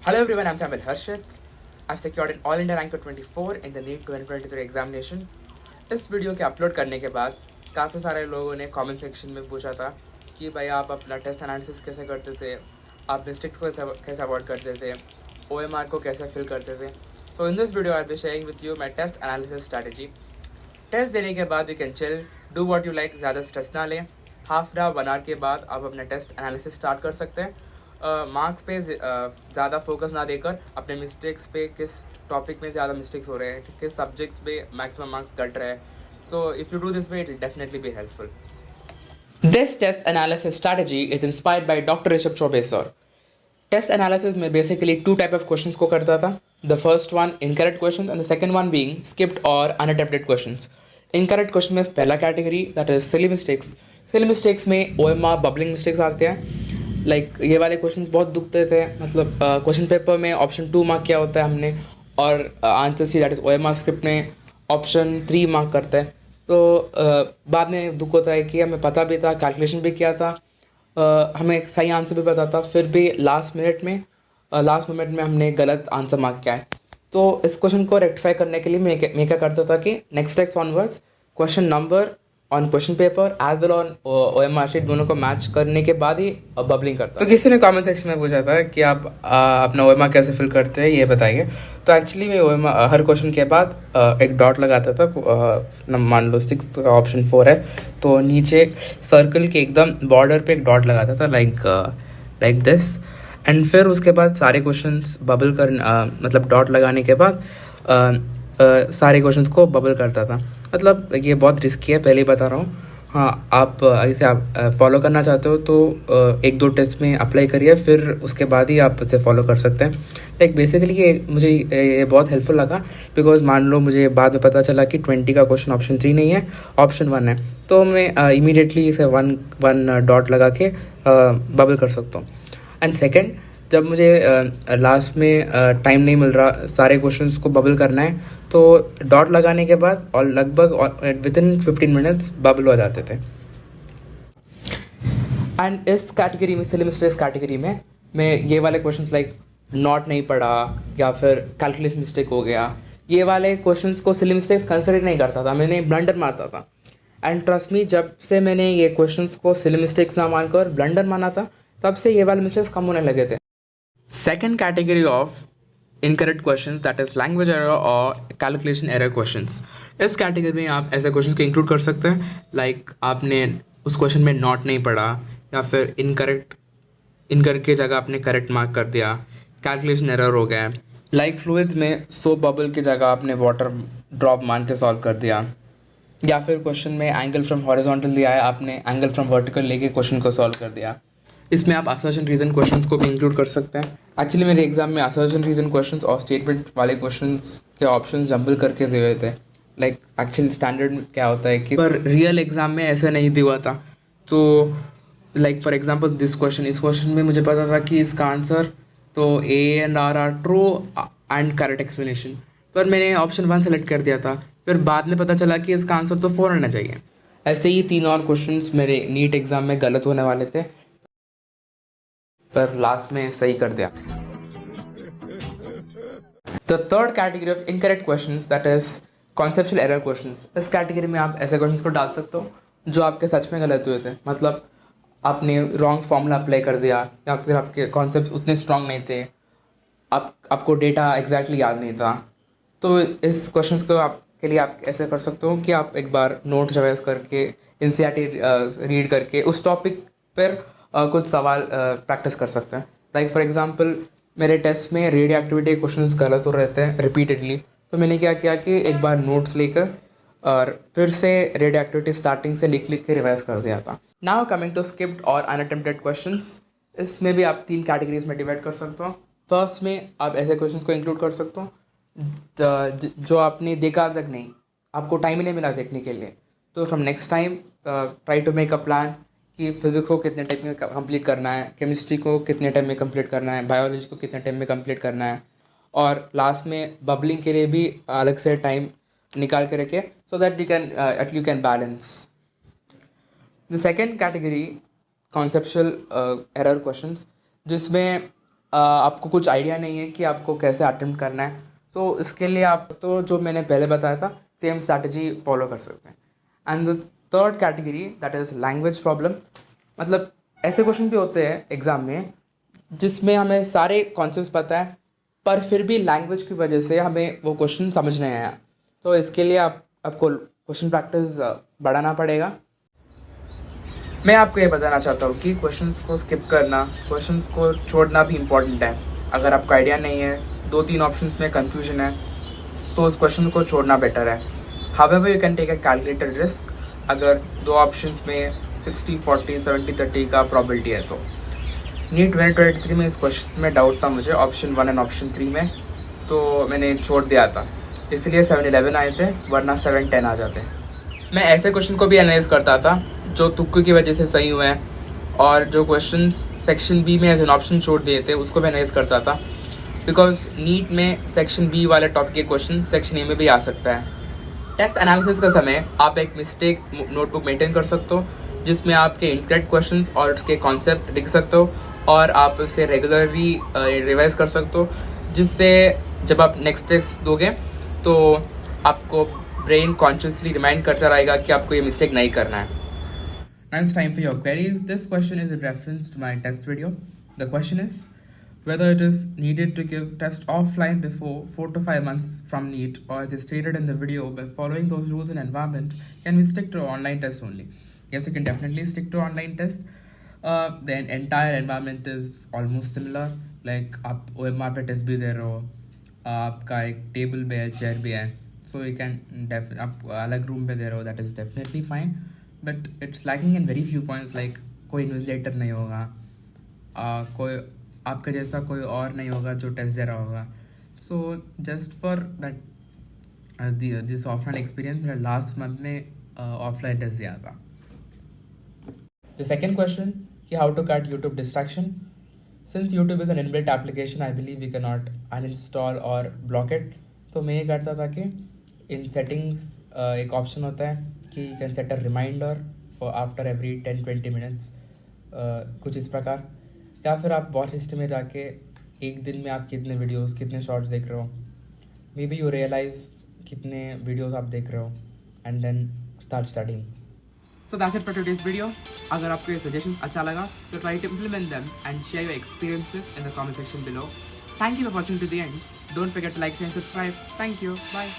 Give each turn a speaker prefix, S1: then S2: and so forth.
S1: Hello everyone, I'm Tamil Harshit. I've secured an All India Rank of 24 in the NEET 2023 examination. इस video के upload करने के बाद काफ़ी सारे लोगों ने कमेंट सेक्शन में पूछा था कि भाई आप अपना टेस्ट एनालिसिस कैसे करते थे, आप मिस्टेक्स को कैसे अवॉइड करते थे, OMR को कैसे फिल करते थे. So in this video I'll be sharing with you my test analysis strategy. Test देने के बाद you can chill, do what you like, ज़्यादा स्ट्रेस ना लें. हाफ एन आवर 1 आवर के बाद आप अपना टेस्ट एनालिसिस स्टार्ट कर सकते हैं. मार्क्स पे ज़्यादा फोकस ना देकर अपने मिस्टेक्स पे, किस टॉपिक में ज़्यादा मिस्टेक्स हो रहे हैं, किस सब्जेक्ट्स पे मैक्सिमम मार्क्स घट रहे हैं. So if you do this way it will definitely be helpful. This test analysis strategy is inspired by Dr. Rishabh Chaubey sir. Test analysis में बेसिकली 2 टाइप ऑफ क्वेश्चंस को करता था. The first one incorrect question and the second one being skipped और unattempted questions. Incorrect question में पहला category that is silly mistakes. Silly mistakes में OMR bubbling mistakes आते हैं. लाइक ये वाले क्वेश्चंस बहुत दुखते थे. मतलब क्वेश्चन पेपर में ऑप्शन 2 मार्क क्या होता है हमने, और answer see that is OMR script में ऑप्शन 3 मार्क करता है. तो बाद में दुख होता है कि हमें पता भी था, कैलकुलेशन भी किया था, हमें सही आंसर भी पता था, फिर भी लास्ट मोमेंट में हमने गलत आंसर मार्क किया है. तो इस क्वेश्चन को रेक्टिफाई करने के लिए मैं क्या करता था कि next test onwards question number on question paper as well on OMR sheet दोनों को मैच करने के बाद ही बबलिंग करता. तो किसी ने कमेंट सेक्शन में पूछा था कि आप अपना OMR कैसे फिल करते हैं, ये बताइए. तो एक्चुअली मैं OMR हर क्वेश्चन के बाद एक डॉट लगाता था. मान लो 6 का ऑप्शन 4 है तो नीचे सर्कल के एकदम बॉर्डर पे एक डॉट लगाता था लाइक दिस. एंड फिर उसके बाद सारे क्वेश्चंस बबल कर मतलब डॉट लगाने के बाद सारे क्वेश्चंस को बबल करता था. मतलब ये बहुत रिस्की है, पहले ही बता रहा हूँ. हाँ, आप इसे आप फॉलो करना चाहते हो तो 1-2 टेस्ट में अप्लाई करिए, फिर उसके बाद ही आप इसे फॉलो कर सकते हैं. लाइक बेसिकली मुझे ये बहुत हेल्पफुल लगा. बिकॉज मान लो मुझे बाद में पता चला कि 20 का क्वेश्चन ऑप्शन 3 नहीं है, ऑप्शन 1 है, तो मैं इमीडिएटली इसे वन डॉट लगा के बबल कर सकता हूँ. एंड सेकेंड, जब मुझे लास्ट में टाइम नहीं मिल रहा सारे क्वेश्चंस को बबल करना है, तो डॉट लगाने के बाद और लगभग विद इन 15 मिनट्स बबल हो जाते थे. एंड इस कैटेगरी में, सिली मिस्टेक्स कैटेगरी में, मैं ये वाले क्वेश्चंस लाइक नॉट नहीं पढ़ा या फिर कैलकुलेशन मिस्टेक हो गया, ये वाले क्वेश्चंस को सिली मिस्टेक्स कंसिडर नहीं करता था, मैंने ब्लंडर मारता था. एंड ट्रस्ट मी, जब से मैंने ये क्वेश्चंस को सिली मिस्टेक्स ना मानकर ब्लंडर माना था, तब से ये वाले मिस्टेक्स कम होने लगे थे. Second category of incorrect questions that is language error और कैलकुलेशन एरर क्वेश्चंस. इस कैटेगरी में आप ऐसे क्वेश्चंस को इंक्लूड कर सकते हैं लाइक आपने उस क्वेश्चन में नॉट नहीं पढ़ा, या फिर इनकरेक्ट की जगह आपने करेक्ट मार्क कर दिया, कैलकुलेशन एरर हो गया. लाइक फ्लूइड्स में सोप बबल की जगह आपने वाटर ड्रॉप मान के सॉल्व कर दिया, या फिर क्वेश्चन में एंगल फ्रॉम हॉरिजॉन्टल दिया है, आपने एंगल फ्रॉम वर्टिकल लेके क्वेश्चन को सॉल्व कर दिया. इसमें आप असर्शन रीज़न क्वेश्चंस को भी इंक्लूड कर सकते हैं. एक्चुअली मेरे एग्जाम में असर्शन रीज़न क्वेश्चंस और स्टेटमेंट वाले क्वेश्चंस के ऑप्शंस जंबल करके दिए हुए थे. लाइक एक्चुअली स्टैंडर्ड क्या होता है कि पर रियल एग्जाम में ऐसा नहीं दिया हुआ था. तो लाइक फॉर एग्जांपल इस क्वेश्चन में मुझे पता था कि इसका आंसर तो A and R are true and correct explanation, पर मैंने ऑप्शन 1 सेलेक्ट कर दिया था. फिर बाद में पता चला कि इसका आंसर तो 4 आना चाहिए. ऐसे ही 3 और क्वेश्चंस मेरे नीट एग्जाम में गलत होने वाले थे, पर लास्ट में सही कर दिया. The third category of incorrect questions that is conceptual error questions. इस कैटेगरी में आप ऐसे क्वेश्चंस को डाल सकते हो जो आपके सच में गलत हुए थे. मतलब आपने रॉन्ग फॉर्मूला अप्लाई कर दिया, या फिर आपके कॉन्सेप्ट उतने स्ट्रांग नहीं थे, आपको डेटा एग्जैक्टली याद नहीं था. तो इस क्वेश्चंस को के लिए आप ऐसे कर सकते हो कि आप एक बार नोट्स रिवाइज करके, NCERT रीड करके उस टॉपिक पर कुछ सवाल प्रैक्टिस कर सकते हैं. लाइक फॉर एग्जांपल मेरे टेस्ट में रेडियो एक्टिविटी क्वेश्चंस गलत हो रहे थे रिपीटेडली, तो मैंने क्या किया कि एक बार नोट्स लेकर और फिर से रेडियो एक्टिविटी स्टार्टिंग से लिख के रिवाइज कर दिया था. नाउ कमिंग टू स्किप्ड और अनअटेम्प्टेड क्वेश्चंस. इसमें भी आप 3 कैटेगरीज में डिवाइड कर सकते हो. फर्स्ट में आप ऐसे क्वेश्चंस को इंक्लूड कर सकते हो जो आपने देखा तक नहीं, आपको टाइम ही नहीं मिला देखने के लिए. तो from next time try to make a plan कि फिज़िक्स को कितने टाइम में कंप्लीट करना है, केमिस्ट्री को कितने टाइम में कंप्लीट करना है, बायोलॉजी को कितने टाइम में कंप्लीट करना है, और लास्ट में बबलिंग के लिए भी अलग से टाइम निकाल के रखें so that you can balance. The second category conceptual error questions, जिसमें आपको कुछ आइडिया नहीं है कि आपको कैसे अटेम्प्ट करना है, तो इसके लिए आप तो जो मैंने पहले बताया था सेम स्ट्रैटेजी फॉलो कर सकते हैं। And the third category that is language problem. मतलब ऐसे क्वेश्चन भी होते हैं एग्ज़ाम में जिसमें हमें सारे कॉन्सेप्ट्स पता है पर फिर भी लैंग्वेज की वजह से हमें वो क्वेश्चन समझ नहीं आया। तो इसके लिए आपको क्वेश्चन प्रैक्टिस बढ़ाना पड़ेगा। मैं आपको ये बताना चाहता हूँ कि क्वेश्चंस को स्किप करना, क्वेश्चंस को छोड़ना भी इम्पॉर्टेंट है। अगर आपको आइडिया नहीं है, 2-3 ऑप्शंस में कंफ्यूजन है, तो उस क्वेश्चन को छोड़ना बेटर है। However you can take a calculated risk अगर 2 ऑप्शंस में 60-40, 70-30 का प्रॉबिलिटी है तो। नीट 2023 में इस क्वेश्चन में डाउट था मुझे, ऑप्शन 1 एंड ऑप्शन 3 में, तो मैंने छोड़ दिया था, इसलिए 7-11 आए थे, वरना 7-10 आ जाते। मैं ऐसे क्वेश्चन को भी एनालाइज करता था जो तुक्के की वजह से सही हुए हैं, और जो क्वेश्चन सेक्शन बी में एज एन ऑप्शन छोड़ दिए थे उसको भी एनालाइज करता था, बिकॉज नीट में सेक्शन बी वाले टॉपिक के क्वेश्चन सेक्शन ए में भी आ सकता है। टेस्ट एनालिसिस का समय आप एक मिस्टेक नोटबुक मेंटेन कर सकते हो जिसमें आपके इनकरेक्ट क्वेश्चंस और उसके कॉन्सेप्ट लिख सकते हो, और आप उसे रेगुलरली रिवाइज कर सकते हो, जिससे जब आप नेक्स्ट टेस्ट दोगे तो आपको ब्रेन कॉन्शियसली रिमाइंड करता रहेगा कि आपको ये मिस्टेक नहीं करना है। Now it's time for your queries. This question is in reference to my test video. The question is whether it is needed to give test offline before 4 to 5 months from NEET, or as is stated in the video, by following those rules and environment, can we stick to online test only? Yes, you can definitely stick to online test. The entire environment is almost similar. Like आप OMR पे test भी दे रहे हो, आपका एक table भी है, chair भी है, so you can आप अलग रूम पे दे रहे हो, that is definitely fine. But it's lacking in very few points, like कोई इन्विजिलेटर नहीं होगा, कोई आपका जैसा कोई और नहीं होगा जो टेस्ट दे रहा होगा। So just for that this offline experience मेरा लास्ट मंथ में ऑफलाइन टेस्ट दिया था। द सेकेंड क्वेश्चन कि how to cut YouTube distraction. Since YouTube is an inbuilt application, I believe we can not uninstall और block it. तो मैं ये करता था कि इन सेटिंग्स एक ऑप्शन होता है कि you can set a reminder for after every 10-20 minutes, कुछ इस प्रकार, या फिर आप वॉच हिस्ट्री में जाके एक दिन में आप कितने वीडियोस, कितने शॉर्ट्स देख रहे हो, मे बी यू रियलाइज कितने वीडियोस आप देख रहे हो, and then start studying. So that's it for today's video. अगर आपको ये सजेशंस अच्छा लगा तो try to implement them and share your experiences in the comment section below. Thank you for watching to the end. Don't forget to like, share and subscribe. Thank you, bye.